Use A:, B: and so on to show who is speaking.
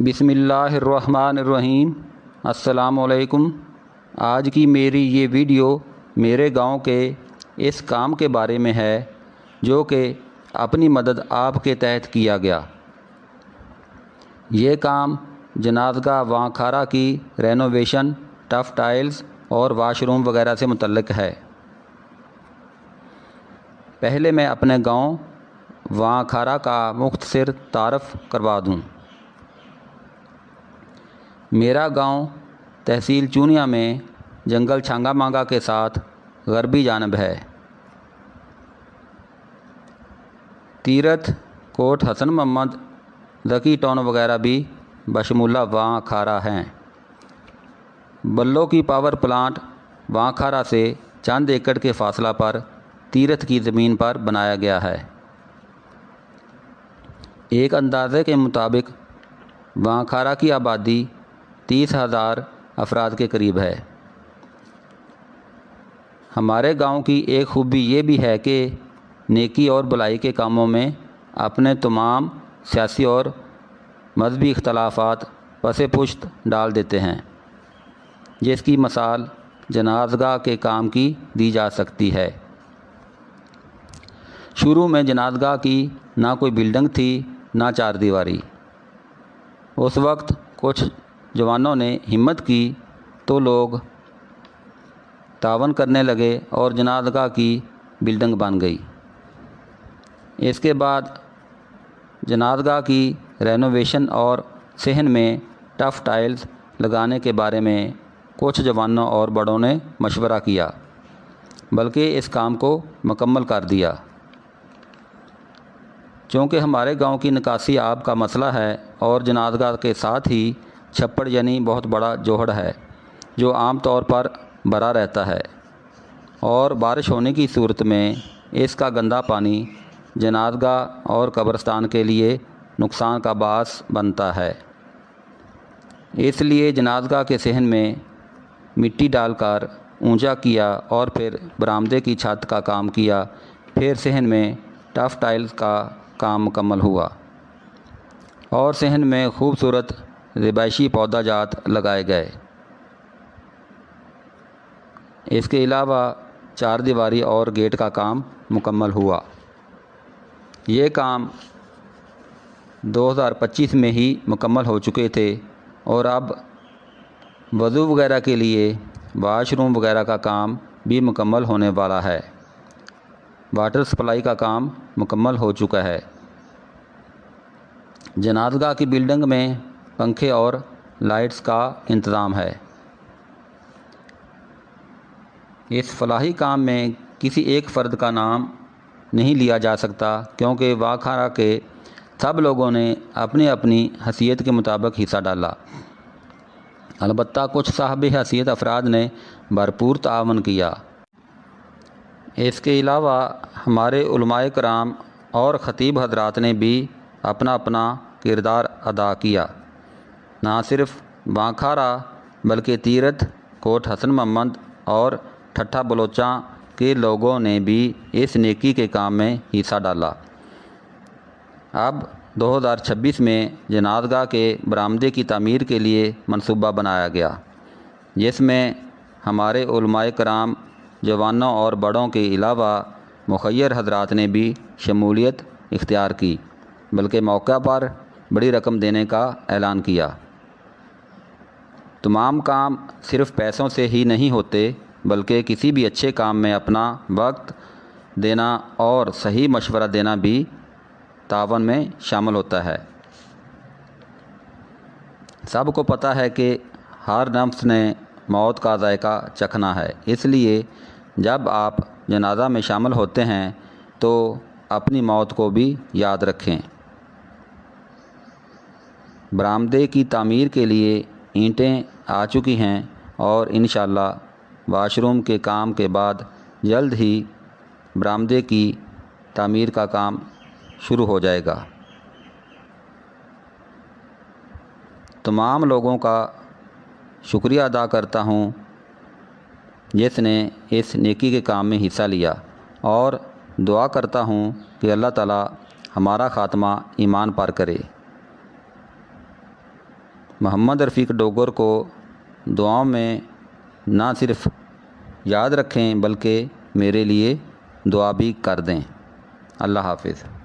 A: بسم اللہ الرحمن الرحیم۔ السلام علیکم۔ آج کی میری یہ ویڈیو میرے گاؤں کے اس کام کے بارے میں ہے جو کہ اپنی مدد آپ کے تحت کیا گیا۔ یہ کام جنازگاہ وانکھارا کی رینوویشن، ٹف ٹائلز اور واش روم وغیرہ سے متعلق ہے۔ پہلے میں اپنے گاؤں وانکھارا کا مختصر تعارف کروا دوں۔ میرا گاؤں تحصیل چونیا میں جنگل چھانگا مانگا کے ساتھ غربی جانب ہے۔ تیرتھ، کوٹ حسن محمد، ذکی ٹاؤن وغیرہ بھی بشمولہ وانکھارا ہیں۔ بلو کی پاور پلانٹ وانکھارا سے چند ایکڑ کے فاصلہ پر تیرتھ کی زمین پر بنایا گیا ہے۔ ایک اندازے کے مطابق وانکھارا کی آبادی 30,000 افراد کے قریب ہے۔ ہمارے گاؤں کی ایک خوبی یہ بھی ہے کہ نیکی اور بھلائی کے کاموں میں اپنے تمام سیاسی اور مذہبی اختلافات پس پشت ڈال دیتے ہیں، جس کی مثال جنازگاہ کے کام کی دی جا سکتی ہے۔ شروع میں جنازگاہ کی نہ کوئی بلڈنگ تھی نہ چار دیواری۔ اس وقت کچھ جوانوں نے ہمت کی تو لوگ تعاون کرنے لگے اور جنازگاہ کی بلڈنگ بن گئی۔ اس کے بعد جنازگاہ کی رینوویشن اور صحن میں ٹف ٹائلز لگانے کے بارے میں کچھ جوانوں اور بڑوں نے مشورہ کیا، بلکہ اس کام کو مکمل کر دیا۔ چونکہ ہمارے گاؤں کی نکاسی آب کا مسئلہ ہے اور جنازگاہ کے ساتھ ہی چھپڑ یعنی بہت بڑا جوہڑ ہے جو عام طور پر بھرا رہتا ہے، اور بارش ہونے کی صورت میں اس کا گندا پانی جنازگاہ اور قبرستان کے لیے نقصان کا باعث بنتا ہے۔ اس لیے جنازگاہ کے صحن میں مٹی ڈال کر اونچا کیا اور پھر برآمدے کی چھت کا کام کیا، پھر صحن میں ٹف ٹائلز کا کام مکمل ہوا اور صحن میں خوبصورت رہائشی پودا جات لگائے گئے۔ اس کے علاوہ چار دیواری اور گیٹ کا کام مکمل ہوا۔ یہ کام 2025 میں ہی مکمل ہو چکے تھے اور اب وضو وغیرہ کے لیے واش روم وغیرہ کا کام بھی مکمل ہونے والا ہے۔ واٹر سپلائی کا کام مکمل ہو چکا ہے۔ جنازگاہ کی بلڈنگ میں پنکھے اور لائٹس کا انتظام ہے۔ اس فلاحی کام میں کسی ایک فرد کا نام نہیں لیا جا سکتا کیونکہ وانکھارا کے سب لوگوں نے اپنی اپنی حیثیت کے مطابق حصہ ڈالا۔ البتہ کچھ صاحب حیثیت افراد نے بھرپور تعاون کیا۔ اس کے علاوہ ہمارے علماء کرام اور خطیب حضرات نے بھی اپنا اپنا کردار ادا کیا۔ نہ صرف وانکھارا بلکہ تیرتھ، کوٹ حسن محمد اور ٹھٹھہ بلوچاں کے لوگوں نے بھی اس نیکی کے کام میں حصہ ڈالا۔ اب 2026 میں جنازگاہ کے برآمدے کی تعمیر کے لیے منصوبہ بنایا گیا، جس میں ہمارے علماء کرام، جوانوں اور بڑوں کے علاوہ مخیر حضرات نے بھی شمولیت اختیار کی، بلکہ موقع پر بڑی رقم دینے کا اعلان کیا۔ تمام کام صرف پیسوں سے ہی نہیں ہوتے بلکہ کسی بھی اچھے کام میں اپنا وقت دینا اور صحیح مشورہ دینا بھی تعاون میں شامل ہوتا ہے۔ سب کو پتہ ہے کہ ہر نفس نے موت کا ذائقہ چکھنا ہے، اس لیے جب آپ جنازہ میں شامل ہوتے ہیں تو اپنی موت کو بھی یاد رکھیں۔ برآمدے کی تعمیر کے لیے اینٹیں آ چکی ہیں اور انشاءاللہ واش روم کے کام کے بعد جلد ہی برآمدے کی تعمیر کا کام شروع ہو جائے گا۔ تمام لوگوں کا شکریہ ادا کرتا ہوں جس نے اس نیکی کے کام میں حصہ لیا، اور دعا کرتا ہوں کہ اللہ تعالیٰ ہمارا خاتمہ ایمان پر کرے۔ محمد رفیق ڈوگر کو دعاؤں میں نہ صرف یاد رکھیں بلکہ میرے لیے دعا بھی کر دیں۔ اللہ حافظ۔